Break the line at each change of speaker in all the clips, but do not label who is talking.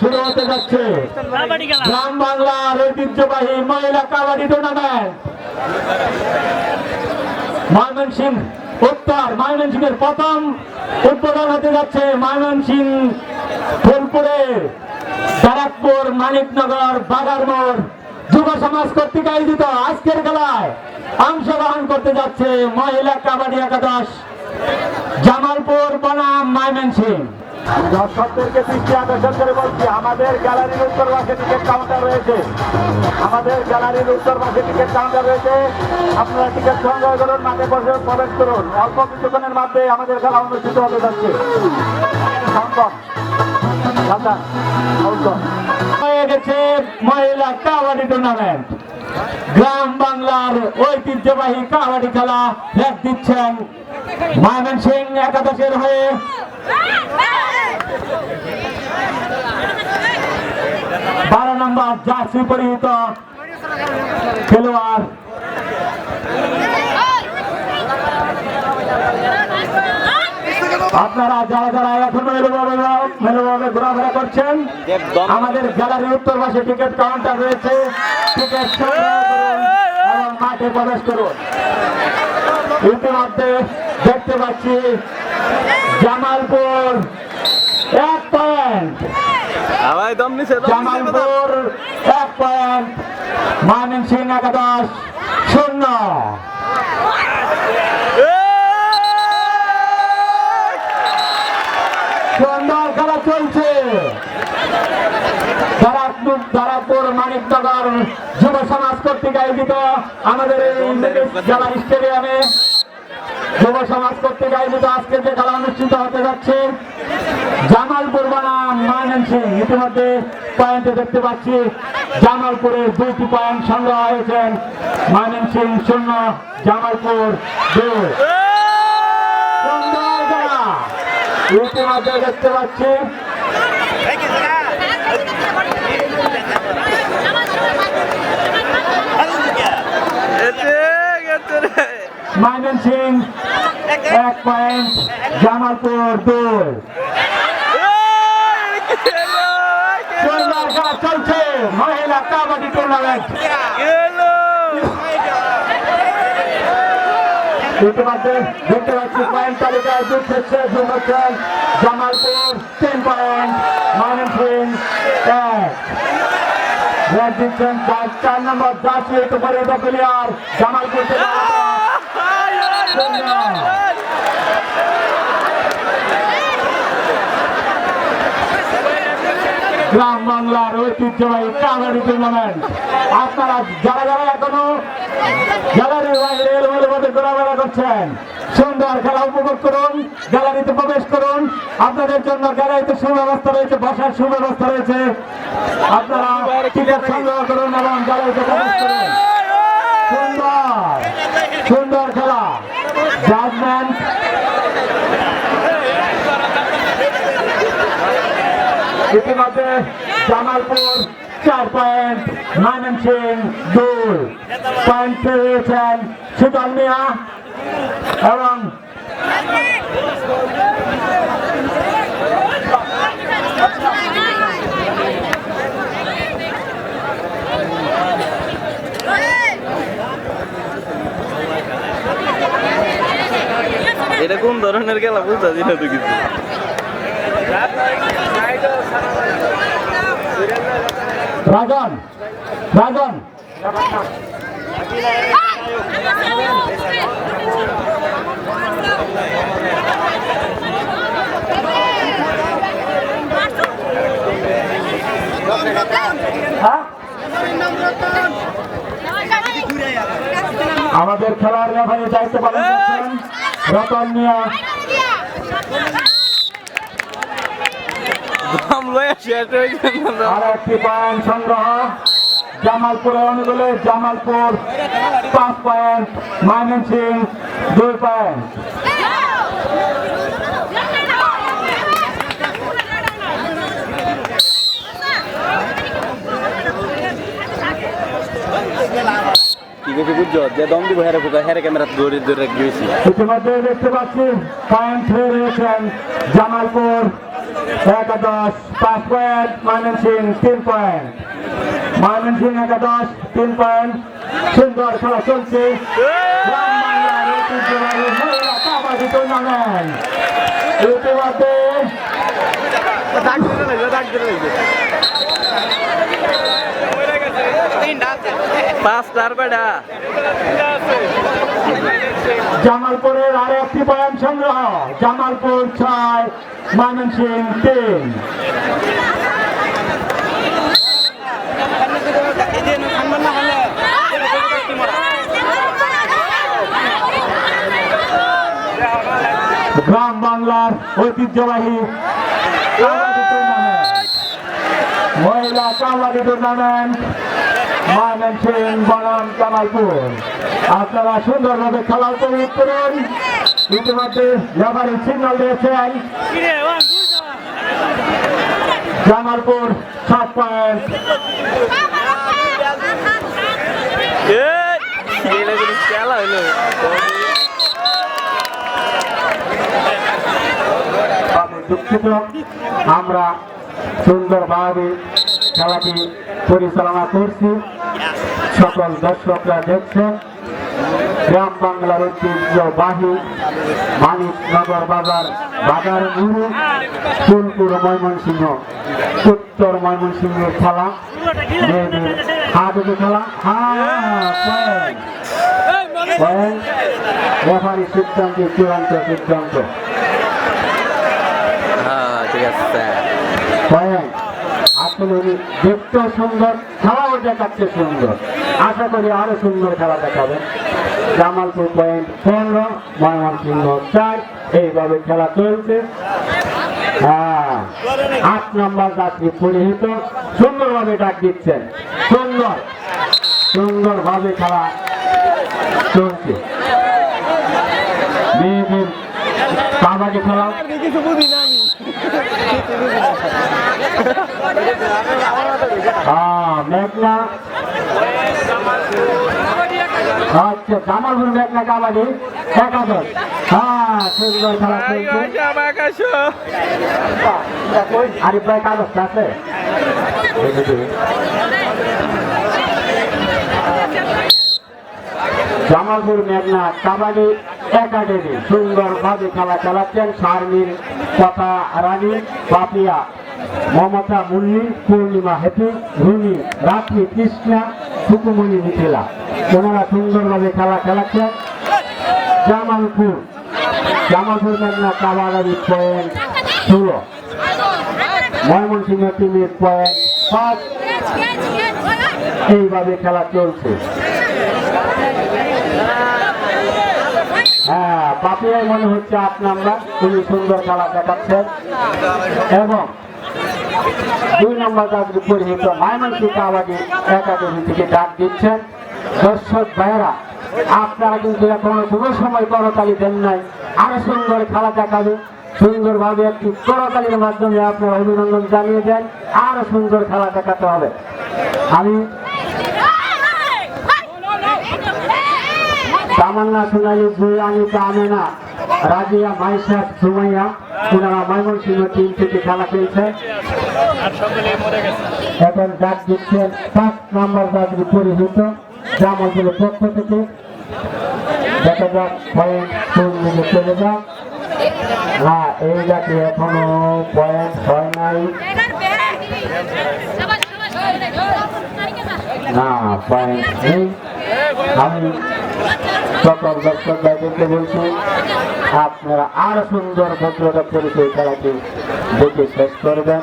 শুরু হতে যাচ্ছে গ্রাম বাংলার ঐতিহ্যবাহী মহিলা কাবাডি টুর্নামেন্ট। ময়মনসিংহ উত্তর ময়মনসিংহের প্রথম উদ্বোধন হতে যাচ্ছে ময়মনসিংহ ফুলপুরে ব্যারাকপুর মানিকনগর বাগারমোড় যুব সমাজ কর্তৃক আয়োজিত আজকের খেলায় অংশগ্রহণ করতে যাচ্ছে মহিলা কাবাডি একাদশ জামালপুর বনাম ময়মনসিংহ। দর্শকদেরকে দৃষ্টি আকর্ষণ করে বলছি, আমাদের গ্যালারির উত্তর পাশে টিকিট কাউন্টার রয়েছে। আমাদের গ্যালারির উত্তর পাশে টিকিট কাউন্টার রয়েছে। আপনারা টিকিট সংগ্রহ করুন, মাঠে প্রবেশ করুন। অল্প কিছুক্ষণের মধ্যে আমাদের খেলা অনুষ্ঠিত হতে যাচ্ছে। হয়ে গেছে মহিলা কাবাডি টুর্নামেন্ট। গ্রাম বাংলার ঐতিহ্যবাহী কাবাডি খেলা লেখ দিচ্ছেন ময়মনসিংহ একাদশের হয়ে 12 নম্বর জার্সি পরিহিত খেলোয়াড় আপনারা যারা যারা এখন মেলুভাবে ঘোরাফেরা করছেন, আমাদের গ্যালারির উত্তর পাশে টিকিট কাউন্টার রয়েছে। টিকিট সংগ্রহ করুন এবং মাঠে প্রবেশ করুন। ইতিমধ্যে দেখতে পাচ্ছি জামালপুর 1 পয়েন্ট, জামালপুর 1 পয়েন্ট, ময়মনসিংহ একাদশ 0। সুন্দর খেলা চলছে। ব্যারাকপুর মানিকনগর যুব সমাজ কর্তৃক আয়োজিত আমাদের এই জেলা স্টেডিয়ামে যুব সমাজ কর্তৃক আয়োজিত আজকে যে খেলা অনুষ্ঠিত হতে যাচ্ছে জামালপুর বনাম ময়মনসিংহ। ইতিমধ্যে পয়েন্টে দেখতে পাচ্ছি জামালপুরের 2টি পয়েন্ট সংগ্রহ হয়েছেন। ময়মনসিংহ 0, জামালপুর 2। সুন্দর খেলা ইতিমধ্যে দেখতে পাচ্ছি ময়মনসিংহ 1 পয়েন্ট, জামালপুর 2। সুন্দর খেলা চলছে মহিলা কাবাডি টুর্নামেন্ট। ইতিমধ্যে দেখতে পাচ্ছি পয়েন্ট তালিকায় জামালপুর 10 পয়েন্ট, ময়মনসিংহ 1। দিচ্ছেন 4 নম্বর জার্সি পরিহিত প্লেয়ার জামালপুর থেকে। গ্রাম বাংলার ঐতিহ্যবাহী কাবাডি টুর্নামেন্ট। আপনারা যারা যারা এখনো গ্যালারির বাইরে এলোমেলোভাবে ঘোরাফেরা করছেন, সুন্দর খেলা উপভোগ করুন, গ্যালারিতে প্রবেশ করুন। আপনাদের জন্য গ্যালারিতে সুব্যবস্থা রয়েছে, বসার সুব্যবস্থা রয়েছে। আপনারা টিকিট সংগ্রহ করুন এবং গ্যালারিতে প্রবেশ করুন। সুন্দর সুন্দর খেলা। জাজমেন্ট ইতিমধ্যে জামালপুর 4 পয়েন্ট, ময়মনসিংহ 2 পয়েন্ট পেয়েছেন সুজন মিয়া এবং
এটা কোন ধরনের খেলা বুঝতে না তো কিছু।
রাজন রাজন আমাদের খেলার রেফারির দায়িত্ব পালন করছেন রতন মিয়া। আর একটি পয়েন্ট সংগ্রহ জামালপুরের অনুকূলে। Jamalpur 5 point, Mymensingh 2 point.
ঠিক আছে বুঝছো, যে দম দিব হেরে ফুকা হেরে ক্যামেরা ধরে ধরে গিয়েছি।
ইতিমধ্যে দেখতে পাচ্ছি পয়েন্ট হয়ে রয়েছেন জামালপুর একাদশ 5 পয়েন্ট, ময়মনসিং 3 পয়েন্ট। ময়মনসিং একাদশ 3 পয়েন্ট। সুন্দর খেলা চলছে গ্রাম বাংলার ঐতিহ্যবাহী মহিলা কাবাডি টুর্নামেন্ট। ইতিমধ্যে জামালপুরের আরো একটি পয়েন্ট সংগ্রহ। জামালপুর 6, ময়মনসিং 3। গ্রাম বাংলার ঐতিহ্যবাহী কাবাডি টুর্নামেন্ট, মহিলা কাবাডি টুর্নামেন্ট, ময়মনসিং বনাম জামালপুর। আপনারা সুন্দরভাবে খেলা উপভোগ করুন। ইতিমধ্যে রেফারি সিগন্যাল দিয়েছেন। জামালপুর 7 পয়েন্ট।
খেলা হইলো
আমি দুঃখিত, আমরা সুন্দরভাবে খেলাটি পরিচালনা করছি। সকল দর্শকরা দেখছেন গ্রাম বাংলার ঐতিহ্যবাহী মানিকনগর বাজার বাজার মুড়ু ফুলপুর ময়মনসিংহ উত্তর ময়মনসিংহের খেলা, মেয়েদের হাতে খেলা। রেফারি সিদ্ধান্ত চূড়ান্ত সিদ্ধান্ত।
ঠিক আছে
আসলে দেখতেও সুন্দর, খেলাও দেখাচ্ছে সুন্দর। আশা করি আরো সুন্দর খেলা দেখাবে। জামালপুর পয়েন্ট 15, ময়মনসিংহ 4। এইভাবে খেলা চলছে। 8 নম্বর যাত্রী পরিহিত সুন্দরভাবে ডাক দিচ্ছেন। সুন্দরভাবে খেলা চলছে। মেয়েদের কাবাডি খেলা মেঘনা, আচ্ছা জামালপুর মেঘনা কাবাডি একাদশ। সুন্দর খেলা চলছে। আরিফ ভাই কাগজ আছে? জামালপুর মেঘনা কাবাডি একাডেমি সুন্দরভাবে খেলা চালাচ্ছেন। শারমিন কথা রানী, পাপিয়া, মমতা মুন্নি, পূর্ণিমা হেতু, রুনি, রাত্রি, কৃষ্ণা, সুকুমণি, মিথিলা, ওনারা সুন্দরভাবে খেলা খেলাচ্ছেন। জামালপুর মেঘনা কাবাডি পয়েন্ট 16, ময়মনসিংহ টিমের পয়েন্ট 5। এইভাবে খেলা চলছে। পাপিয়ায় মনে হচ্ছে 8 নাম্বার, খুবই সুন্দর খেলা দেখাচ্ছেন। এবং 2 নম্বর যাত্রী পরিহিত ময়মনসিংহ কাবাডি একাডেমি থেকে ডাক দিচ্ছেন। দর্শক ভাইয়েরা, আপনারা কিন্তু এখনো কোনো সময় করতালি দেন নাই। আরো সুন্দর খেলা দেখাবে। সুন্দরভাবে একটি করতালির মাধ্যমে আপনারা অভিনন্দন জানিয়ে দেন। আরো সুন্দর খেলা দেখাতে হবে। আমি তামান্না, সোনালী, জুয়ানিতা, আমেনা, রাজিয়া, মাইশা, সুমাইয়া, ওনারা ময়মনসিংহ টিম থেকে খেলা খেলছে। এখন ডাক দিচ্ছেন 5 নম্বর যাত্রী পরিহিত জামালপুরের পক্ষ থেকে। দেখা যাক পয়েন্ট কোন দিকে চলে যাক। এই জাতি এখনো পয়েন্ট হয় নাই। পয়েন্ট নেই। আমি সকল দর্শক ভাইদেরকে বলছি, আপনারা আরো সুন্দর ভদ্রতা পরিচয় খেলাটি দেখে শেষ করবেন।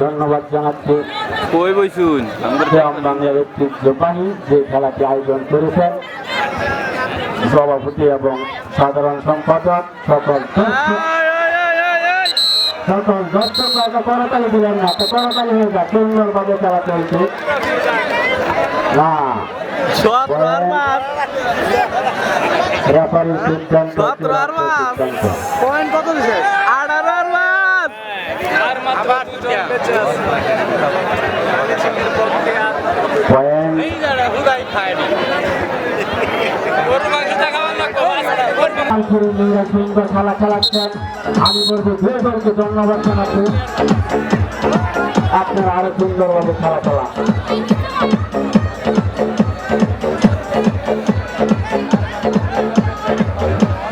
ধন্যবাদ জানাচ্ছি গ্রাম বাংলার ঐতিহ্যবাহী যে খেলাটি আয়োজন করেছেন সভাপতি এবং সাধারণ সম্পাদক। সকল দর্শক করতালি দিলেন না, তো করতালি হয়ে যায়। সুন্দরভাবে খেলা চলছে। রেফারির সিদ্ধান্ত পয়েন্ট মেয়েরা সুন্দর খেলা খেলাচ্ছেন। আমি বলবো দুই দলকে ধন্যবাদ জানাচ্ছি, আপনারা আরো সুন্দরভাবে খেলা খেলা।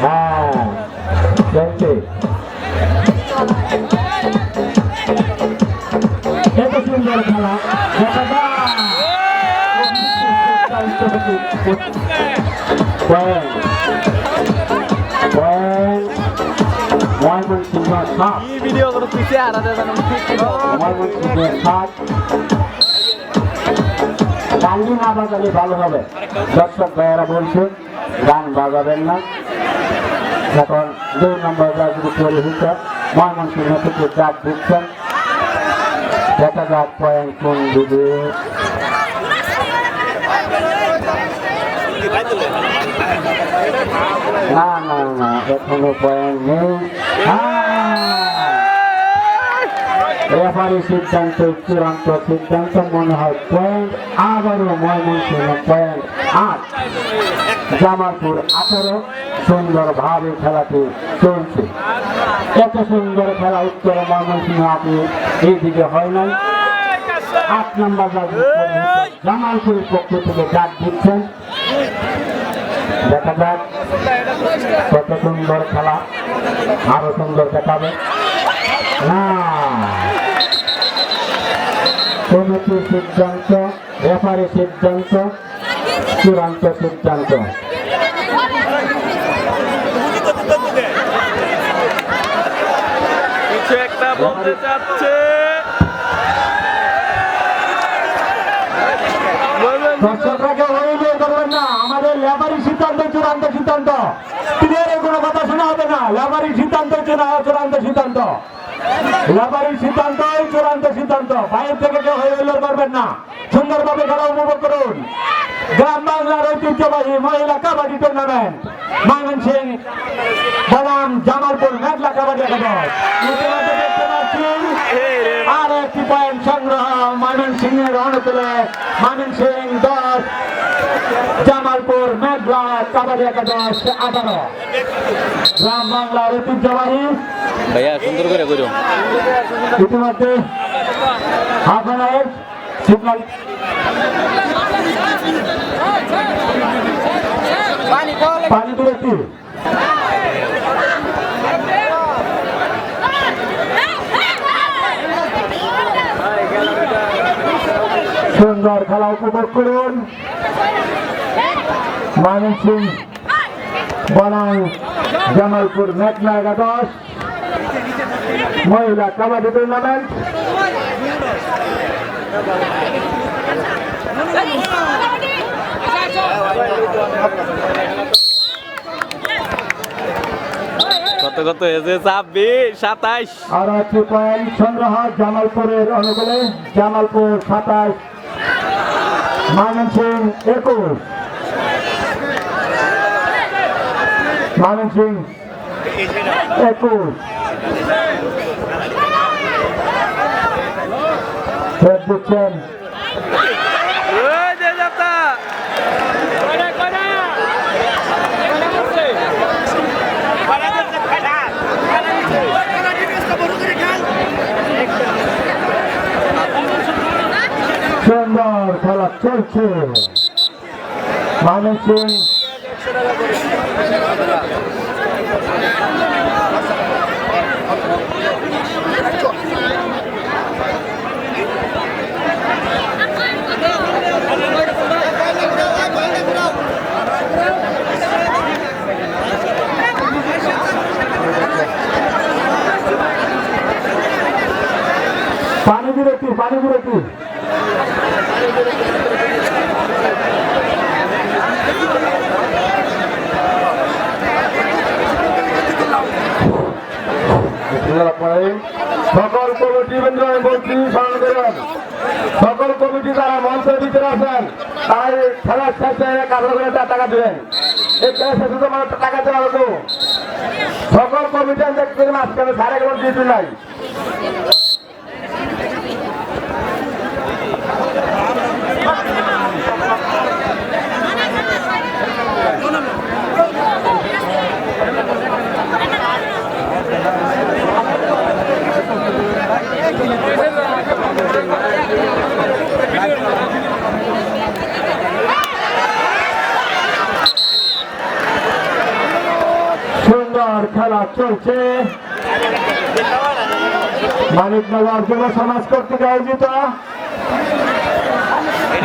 হ্যাঁ এত সুন্দর খেলা দেখা
ভিডিও করে তুই
গান না বাজালে ভালো হবে। দর্শক ভাইয়েরা বলছে গান বাজাবেন না। এখন 2 নম্বর যদি তৈরি হচ্ছে ময়মনসিংহ থেকে ডাক দিচ্ছেন, দেখা যাক পয়েন্ট কোন দিকে। না না না এখনো পয়েন্ট নেই। রেফারি সিদ্ধান্ত চূড়ান্ত সিদ্ধান্ত মনে হয় পয়েন্ট আবারও ময়মনসিংহ পয়েন্ট 8, জামালপুর 18। সুন্দরভাবে খেলাটি চলছে। এত সুন্দর খেলা উত্তর ময়মনসিংহ আপনি এইদিকে হয় নাই। 8 নম্বর জামালপুরের পক্ষ থেকে ডাক দিচ্ছেন, দেখা যাক কত সুন্দর খেলা, আরো সুন্দর দেখাবে না। কমিটির সিদ্ধান্ত, রেফারি সিদ্ধান্ত, চূড়ান্ত সিদ্ধান্ত।
কিছু একটা বলতে চাচ্ছে।
দর্শকরাকে অভিযোগ করবেন না, আমাদের লেবারি সিদ্ধান্ত চূড়ান্ত সিদ্ধান্ত। প্লেয়ারের কোনো কথা শোনা হবে না। লেবারি সিদ্ধান্ত চূড়ান্ত সিদ্ধান্ত, লেবারি সিদ্ধান্ত চূড়ান্ত সিদ্ধান্ত। বাইরে থেকে কেউ হইহুল্লোড় করবেন না, সুন্দরভাবে খেলা উপভোগ করুন। গ্রাম বাংলার ঐতিহ্যবাহী মহিলা কাবাডি টুর্নামেন্ট ময়মনসিংহ বনাম জামালপুর মেঘলা কাবাডি একাদশ। দেখতে পাচ্ছি আর একটি পয়েন্ট সংগ্রহ ময়মনসিংহের অনুকূলে। ময়মনসিংহ 10, জামালপুর মেঘলা কাবাডি একাদশ 18। গ্রাম বাংলার ঐতিহ্যবাহী
ভাইয়া সুন্দর করে করো।
ইতিমধ্যে হাফ সিগন্যাল পানি বিরতি। সুন্দর খেলা উপভোগ করুন। ময়মনসিংহ বনাম জামালপুর মেঘলা একাদশ মহিলা কাবাডি টুর্নামেন্ট।
কত কত হয়েছে? 26, 27।
আর একটি পয়েন্ট সংগ্রহ জামালপুরের অনুকূলে। জামালপুর 27, ময়মনসিংহ 21। ময়মনসিংহ 21 দিচ্ছেন। সুন্দর খেলা চলছে। ময়মনসিংহ পানি বিরতি, পানি বিরতি। সকল কমিটি বৃন্দ আমি বলছি স্মরণ করুন, সকল কমিটি যারা মঞ্চের ভিতরে আছেন তারা খেলার শেষে কাজল করে টাকা দেবেন। এই খেলার শেষে তো মানুষ টাকা দেওয়া হতো। সকল কমিটি আমি দেখতে মাঝখানে 11:30 ডিউটি নাই। খেলা চলছে মানিকনগর যুব সমাজ কর্তৃক আয়োজিত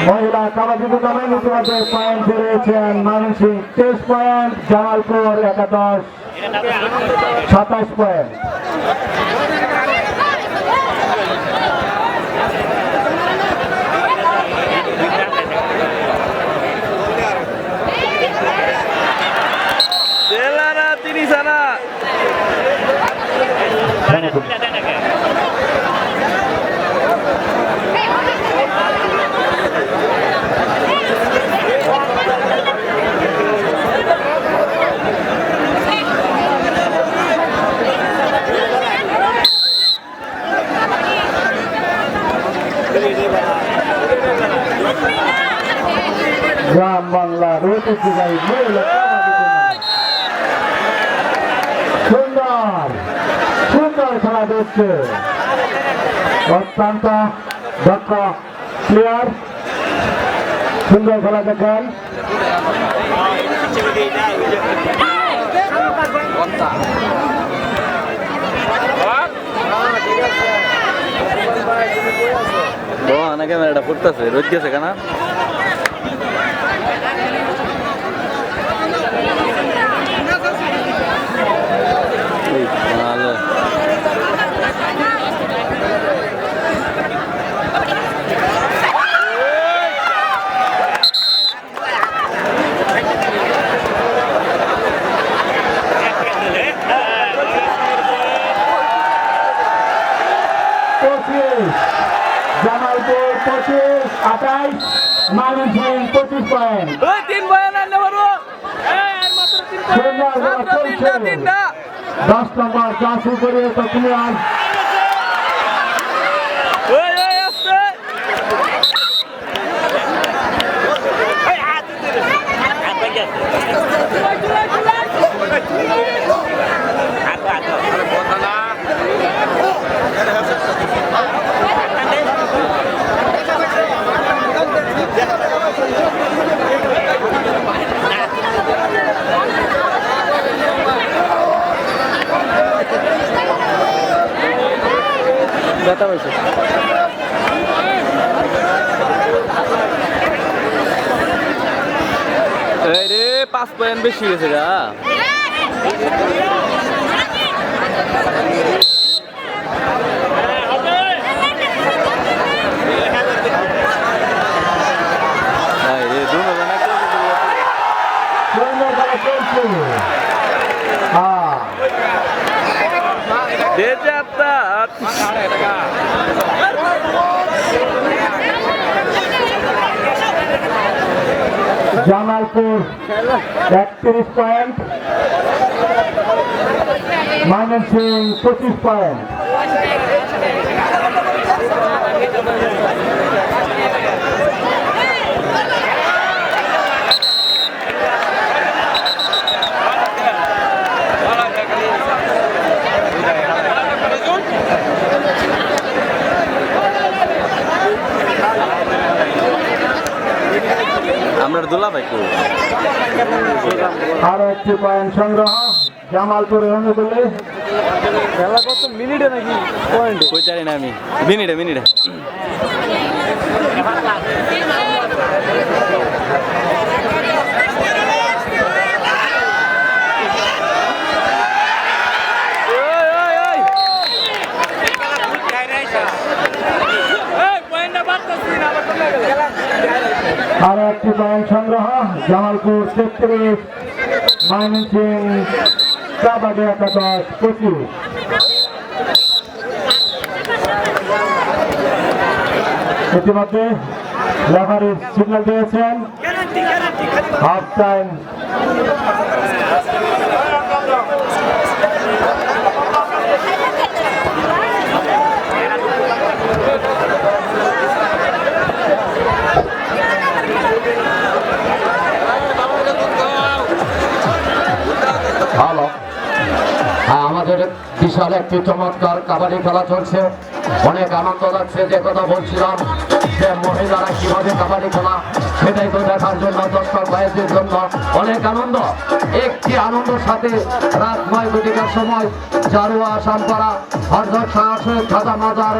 মহিলা কাবাডি টুর্নামেন্ট ইতিমধ্যে পয়েন্ট পেয়েছেন ময়মনসিংহ 23 পয়েন্ট, জামালপুর একাদশ 27 পয়েন্ট। গ্রাম বাংলার ঐতিহ্যবাহী মহিলা সুন্দর সুন্দর খেলা দেখছে, অত্যন্ত দক্ষ প্লেয়ার, সুন্দর খেলা দেখেন।
ক্যামেরাটা ফুটতেছে, রোজ গেছে কেনা
জামালপুর 25, 28, ময়মনসিংহ 25 পয়েন্ট।
3 পয়েন্ট আনতে পারবো।
সুন্দর খেলা চলছে। 10 নম্বর জার্সি পরিয়ে তো প্লেয়ার
ব্যথা পাইছে। এই রে 5 পয়েন্ট বেশি গেছে গা।
Jamalpur 31 point, Mymensingh 25 point.
আপনার দোলা ভাই কো
আরো একটি পয়েন্ট সংগ্রহ জামালপুরের অনুকূলে।
খেলা কত মিনিটে নাকি পয়েন্ট কই জানি না আমি, মিনিটে মিনিটে।
আরো একটি পয়েন্ট সংগ্রহ জামালপুর 33, ময়মনসিংহ কাবাডি একাদশ 25। ইতিমধ্যে রেফারি সিগন্যাল দিয়েছেন হাফ টাইম। ভালো, আমাদের বিশাল একটি চমৎকার কাবাডি খেলা চলছে, অনেক আনন্দ লাগছে। যে কথা বলছিলাম যে মহিলারা কিভাবে কাবাডি খেলা, সেটাই তো দেখার জন্য দর্শক ভাইদের জন্য
অনেক আনন্দ, একটি আনন্দের সাথে রাতময় ঘটিকার সময় জারুয়া শামপাড়া হরদর সাহসের খাজা মাজার